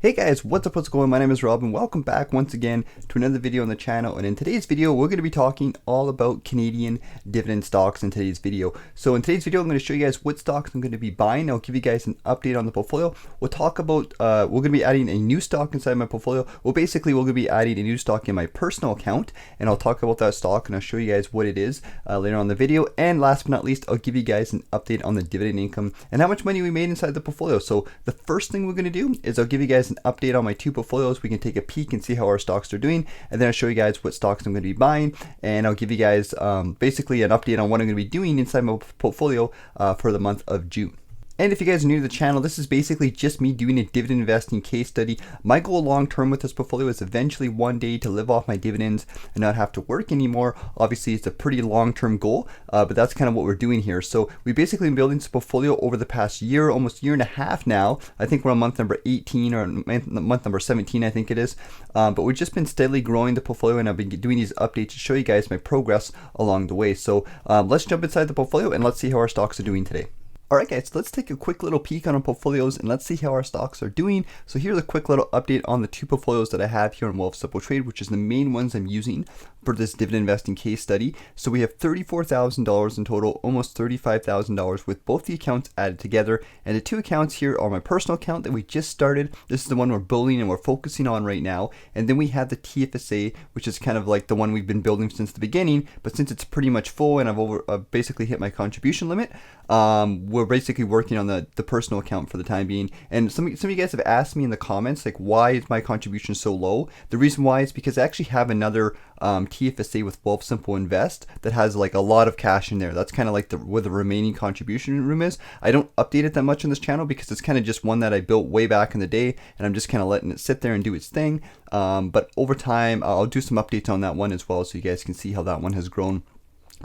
Hey guys, what's up, what's going on? My name is Rob and welcome back once again to another video on the channel. And in today's video, we're going to be talking all about Canadian dividend stocks in today's video. So in today's video, I'm going to show you guys what stocks I'm going to be buying. I'll give you guys an update on the portfolio. We'll talk about, we're going to be adding a new stock inside my portfolio. Well, basically, we're going to be adding a new stock in my personal account, and I'll talk about that stock and I'll show you guys what it is later on in the video. And last but not least, I'll give you guys an update on the dividend income and how much money we made inside the portfolio. So the first thing we're going to do is I'll give you guys an update on my two portfolios. We can take a peek and see how our stocks are doing, and then I'll show you guys what stocks I'm going to be buying, and I'll give you guys basically an update on what I'm going to be doing inside my portfolio for the month of June. And if you guys are new to the channel, this is basically just me doing a dividend investing case study. My goal long term with this portfolio is eventually one day to live off my dividends and not have to work anymore. Obviously, it's a pretty long term goal, but that's kind of what we're doing here. So we basically been building this portfolio over the past year, almost year and a half now. I think we're on month number 18 or month number 17, I think it is. But we've just been steadily growing the portfolio, and I've been doing these updates to show you guys my progress along the way. So let's jump inside the portfolio and let's see how our stocks are doing today. Alright guys, let's take a quick little peek on our portfolios and let's see how our stocks are doing. So here's a quick little update on the two portfolios that I have here on Wealthsimple Trade, which is the main ones I'm using for this dividend investing case study. So we have $34,000 in total, almost $35,000 with both the accounts added together. And the two accounts here are my personal account that we just started. This is the one we're building and we're focusing on right now. And then we have the TFSA, which is kind of like the one we've been building since the beginning, but since it's pretty much full and I've basically hit my contribution limit, we're basically working on the personal account for the time being. And some of you guys have asked me in the comments, like, why is my contribution so low? The reason why is because I actually have another TFSA with Wealthsimple Invest that has like a lot of cash in there. That's kind of like where the remaining contribution room is. I don't update it that much on this channel because it's kind of just one that I built way back in the day, and I'm just kind of letting it sit there and do its thing. But over time, I'll do some updates on that one as well, so you guys can see how that one has grown.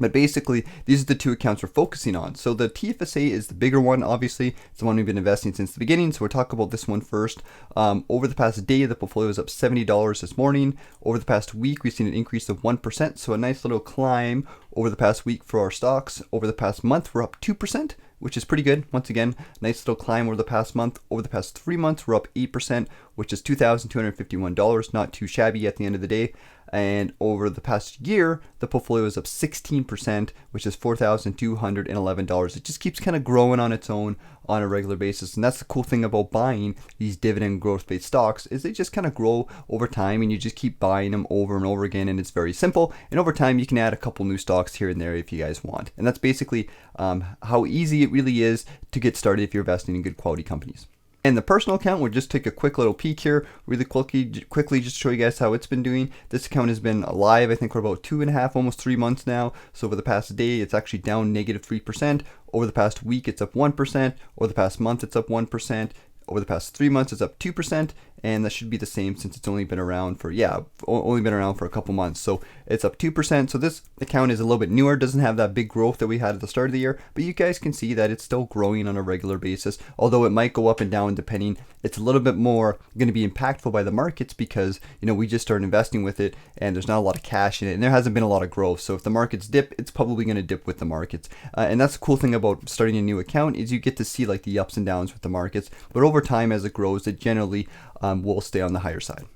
But basically, these are the two accounts we're focusing on. So the TFSA is the bigger one, obviously. It's the one we've been investing since the beginning. So we'll talk about this one first. Over the past day, the portfolio is up $70 this morning. Over the past week, we've seen an increase of 1%. So a nice little climb over the past week for our stocks. Over the past month, we're up 2%, which is pretty good. Once again, nice little climb over the past month. Over the past 3 months, we're up 8%, which is $2,251. Not too shabby at the end of the day. And over the past year, the portfolio is up 16%, which is $4,211. It just keeps kind of growing on its own on a regular basis. And that's the cool thing about buying these dividend growth-based stocks, is they just kind of grow over time, and you just keep buying them over and over again. And it's very simple. And over time, you can add a couple new stocks here and there if you guys want. And that's basically how easy it really is to get started if you're investing in good quality companies. And the personal account, we'll just take a quick little peek here really quickly just to show you guys how it's been doing. This account has been live, I think, for about 2.5, almost 3 months now. So over the past day, it's actually down negative 3%. Over the past week, it's up 1%. Over the past month, it's up 1%. Over the past 3 months, it's up 2%, and that should be the same since it's only been around for, a couple months. So it's up 2%. So this account is a little bit newer, doesn't have that big growth that we had at the start of the year, but you guys can see that it's still growing on a regular basis, although it might go up and down depending. It's a little bit more going to be impactful by the markets because, we just started investing with it and there's not a lot of cash in it and there hasn't been a lot of growth. So if the markets dip, it's probably going to dip with the markets. And that's the cool thing about starting a new account, is you get to see like the ups and downs with the markets, but over time as it grows, it generally will stay on the higher side.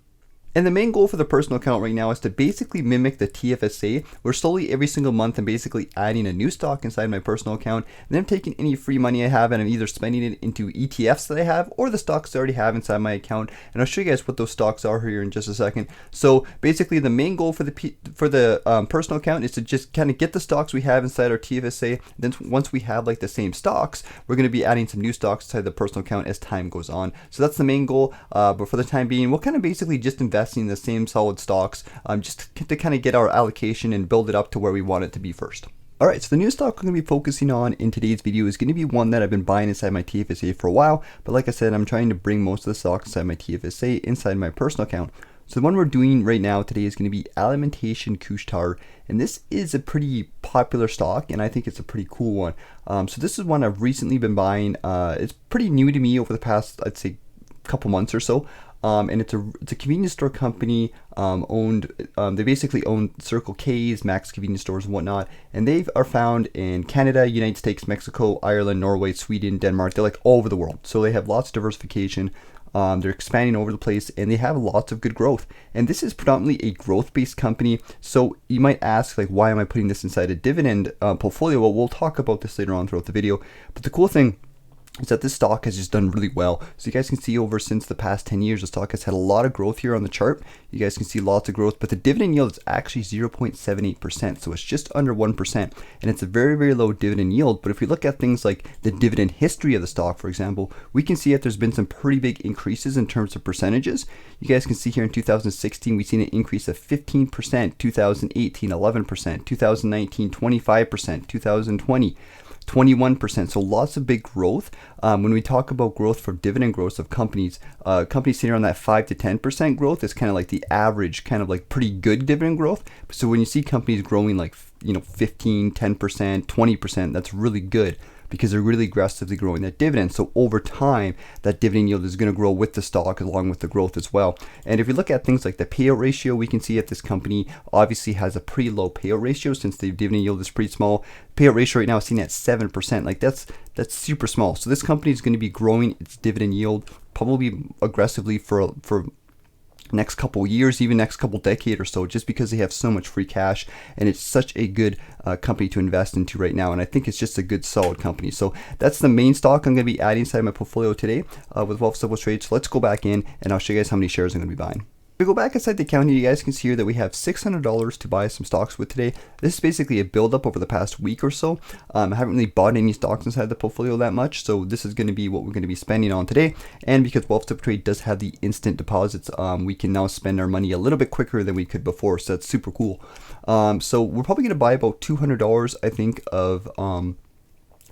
And the main goal for the personal account right now is to basically mimic the TFSA. We're slowly every single month I'm basically adding a new stock inside my personal account, and then I'm taking any free money I have and I'm either spending it into ETFs that I have or the stocks I already have inside my account. And I'll show you guys what those stocks are here in just a second. So basically the main goal for the personal account is to just kind of get the stocks we have inside our TFSA. Then once we have like the same stocks, we're going to be adding some new stocks inside the personal account as time goes on. So that's the main goal. But for the time being, we'll kind of basically just invest in the same solid stocks, just to kind of get our allocation and build it up to where we want it to be first. Alright, so the new stock I'm going to be focusing on in today's video is going to be one that I've been buying inside my TFSA for a while, but like I said, I'm trying to bring most of the stocks inside my TFSA inside my personal account. So the one we're doing right now today is going to be Alimentation Couche-Tard, and this is a pretty popular stock, and I think it's a pretty cool one. So this is one I've recently been buying. It's pretty new to me over the past, I'd say, couple months or so. And it's a convenience store company they basically own Circle K's, Max convenience stores and whatnot, and they are found in Canada, United States, Mexico, Ireland, Norway, Sweden, Denmark. They're like all over the world, so they have lots of diversification. They're expanding over the place, and they have lots of good growth. And this is predominantly a growth-based company. So you might ask, like, why am I putting this inside a dividend portfolio? Well, we'll talk about this later on throughout the video. But the cool thing is that this stock has just done really well. So you guys can see over since the past 10 years, the stock has had a lot of growth here on the chart. You guys can see lots of growth, but the dividend yield is actually 0.78%. So it's just under 1%. And it's a very, very low dividend yield. But if we look at things like the dividend history of the stock, for example, we can see that there's been some pretty big increases in terms of percentages. You guys can see here in 2016, we've seen an increase of 15%, 2018, 11%, 2019, 25%, 2020, 21%. So lots of big growth. When we talk about growth for dividend growth of companies, companies sitting around that 5 to 10% growth is kind of like the average, kind of like pretty good dividend growth. So when you see companies growing like 15, 10%, 20%, that's really good, because they're really aggressively growing that dividend. So over time, that dividend yield is going to grow with the stock along with the growth as well. And if you look at things like the payout ratio, we can see that this company obviously has a pretty low payout ratio since the dividend yield is pretty small. Payout ratio right now is seen at 7%. Like that's super small. So this company is going to be growing its dividend yield probably aggressively for next couple years, even next couple decade or so, just because they have so much free cash, and it's such a good company to invest into right now. And I think it's just a good, solid company. So that's the main stock I'm going to be adding inside my portfolio today with Wealth Simple Trade. So let's go back in, and I'll show you guys how many shares I'm going to be buying. If we go back inside the account here, you guys can see here that we have $600 to buy some stocks with today. This is basically a build-up over the past week or so. I haven't really bought any stocks inside the portfolio that much, so this is going to be what we're going to be spending on today. And because Wealth Simple Trade does have the instant deposits, we can now spend our money a little bit quicker than we could before, so that's super cool. So we're probably going to buy about $200, I think, of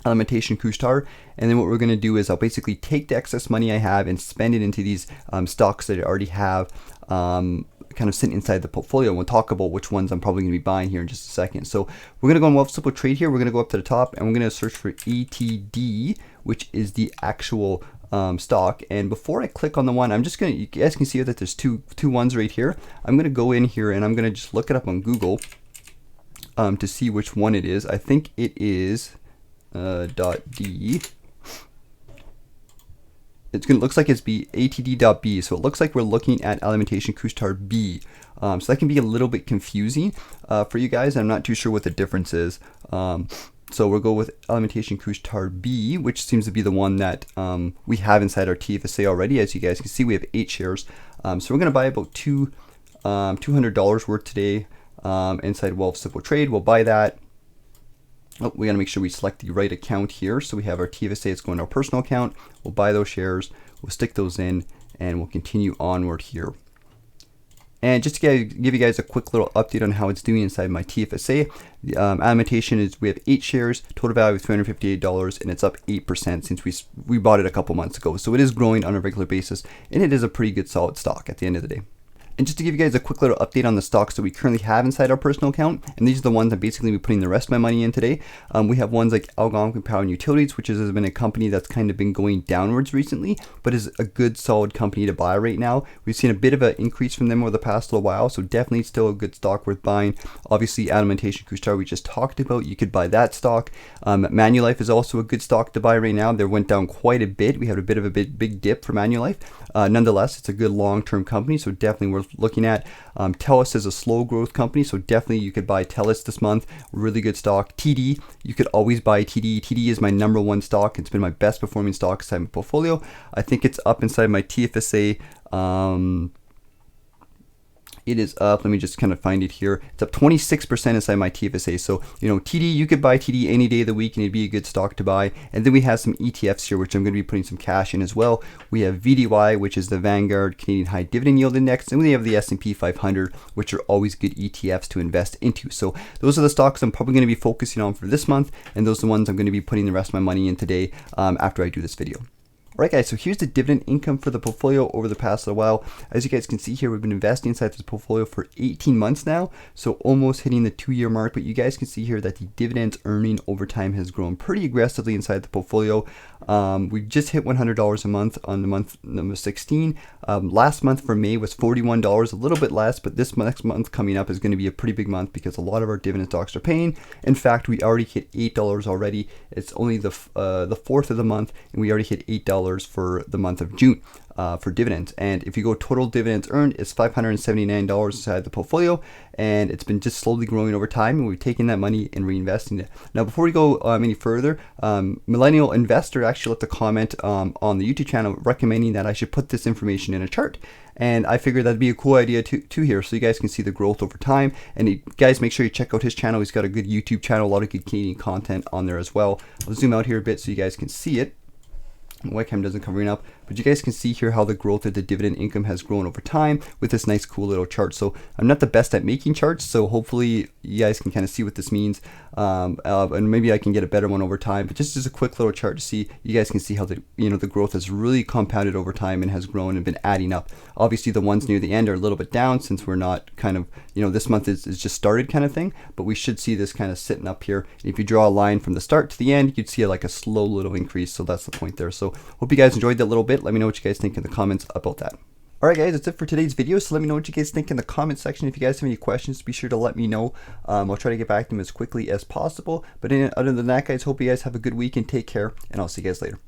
Alimentation Couche-Tard, and then what we're going to do is I'll basically take the excess money I have and spend it into these stocks that I already have kind of sitting inside the portfolio. And we'll talk about which ones I'm probably going to be buying here in just a second. So we're going to go on Wealth Simple Trade here. We're going to go up to the top, and we're going to search for ETD, which is the actual stock. And before I click on the one, I'm just going to, you guys can see that there's two ones right here. I'm going to go in here and I'm going to just look it up on Google to see which one it is. I think it is .D. It's going to looks like it's ATD.B, so it looks like we're looking at Alimentation Couche-Tard B. So that can be a little bit confusing for you guys. I'm not too sure what the difference is. So we'll go with Alimentation Couche-Tard B, which seems to be the one that we have inside our TFSA already. As you guys can see, we have 8 shares. So we're going to buy about $200 worth today inside Wealth Simple Trade. We'll buy that. Oh, we got to make sure we select the right account here. So we have our TFSA, it's going to our personal account. We'll buy those shares, we'll stick those in, and we'll continue onward here. And just to give you guys a quick little update on how it's doing inside my TFSA, Alimentation is, we have 8 shares, total value of $358, and it's up 8% since we bought it a couple months ago. So it is growing on a regular basis, and it is a pretty good solid stock at the end of the day. And just to give you guys a quick little update on the stocks that we currently have inside our personal account, and these are the ones I'm basically be putting the rest of my money in today. We have ones like Algonquin Power and Utilities, which has been a company that's kind of been going downwards recently, but is a good solid company to buy right now. We've seen a bit of an increase from them over the past little while, so definitely still a good stock worth buying. Obviously, Alimentation Couche-Tard we just talked about, you could buy that stock. Manulife is also a good stock to buy right now. They went down quite a bit. We had a bit of a big dip for Manulife. Nonetheless, it's a good long-term company, so definitely worth looking at. TELUS is a slow growth company, so definitely you could buy TELUS this month. Really good stock. TD, you could always buy TD. TD is my #1 stock. It's been my best performing stock inside my portfolio. I think it's up inside my TFSA. It is up, let me just kind of find it here. It's up 26% inside my TFSA. So, you know, TD, you could buy TD any day of the week and it'd be a good stock to buy. And then we have some ETFs here, which I'm going to be putting some cash in as well. We have VDY, which is the Vanguard Canadian High Dividend Yield Index. And we have the S&P 500, which are always good ETFs to invest into. So those are the stocks I'm probably going to be focusing on for this month. And those are the ones I'm going to be putting the rest of my money in today after I do this video. Alright guys, so here's the dividend income for the portfolio over the past little while. As you guys can see here, we've been investing inside this portfolio for 18 months now, so almost hitting the 2-year mark, but you guys can see here that the dividends earning over time has grown pretty aggressively inside the portfolio. We just hit $100 a month on the month number 16. Last month for May was $41, a little bit less, but this next month coming up is going to be a pretty big month because a lot of our dividend stocks are paying. In fact, we already hit $8 already. It's only the 4th of the month, and we already hit $8 $100 for the month of June for dividends. And if you go total dividends earned, it's $579 inside the portfolio, and it's been just slowly growing over time, and we've taken that money and reinvesting it. Now, before we go any further, Millennial Investor actually left a comment on the YouTube channel recommending that I should put this information in a chart. And I figured that'd be a cool idea to here, so you guys can see the growth over time. And you guys, make sure you check out his channel. He's got a good YouTube channel, a lot of good Canadian content on there as well. I'll zoom out here a bit so you guys can see it. Webcam doesn't covering up, but you guys can see here how the growth of the dividend income has grown over time with this nice cool little chart. So I'm not the best at making charts, so hopefully you guys can kind of see what this means, and maybe I can get a better one over time. But just as a quick little chart to see, you guys can see how the the growth has really compounded over time and has grown and been adding up. Obviously the ones near the end are a little bit down since we're not kind of this month is just started kind of thing, but we should see this kind of sitting up here. And if you draw a line from the start to the end, you'd see like a slow little increase. So that's the point there. So hope you guys enjoyed that little bit. Let me know what you guys think in the comments about that. Alright guys, that's it for today's video, so let me know what you guys think in the comment section. If you guys have any questions, be sure to let me know. I'll try to get back to them as quickly as possible. But other than that guys, hope you guys have a good week and take care, and I'll see you guys later.